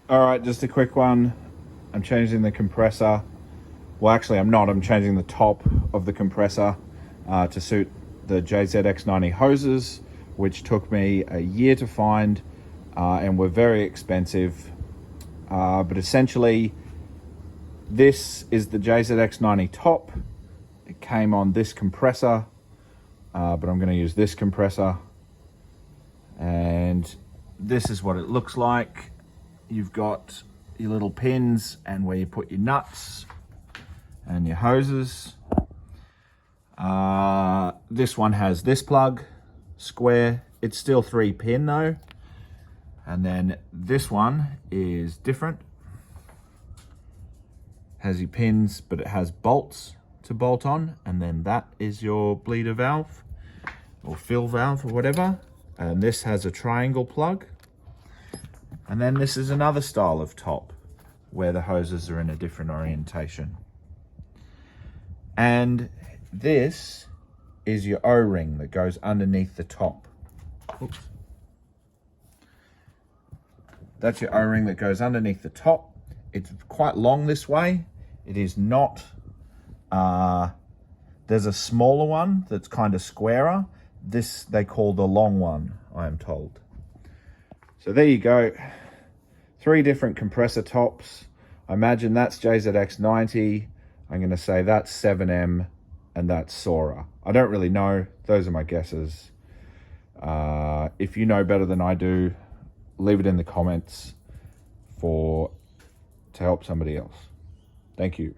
All right, just a quick one. I'm changing the compressor. Well, actually, I'm not. I'm changing the top of the compressor to suit the JZX90 hoses, which took me a year to find and were very expensive. But essentially, this is the JZX90 top. It came on this compressor, but I'm going to use this compressor. And this is what it looks like. You've got your little pins and where you put your nuts and your hoses. This one has this plug, square. It's still 3 pin though. And then this one is different. Has your pins, but it has bolts to bolt on. And then that is your bleeder valve or fill valve or whatever. And this has a triangle plug. And then this is another style of top where the hoses are in a different orientation. And this is your O-ring that goes underneath the top. Oops. That's your O-ring that goes underneath the top. It's quite long this way. It is not, there's a smaller one that's kind of squarer. This they call the long one, I am told. So there you go. 3 different compressor tops. I imagine that's JZX90. I'm going to say that's 7M and that's Sora. I don't really know. Those are my guesses. If you know better than I do, leave it in the comments to help somebody else. Thank you.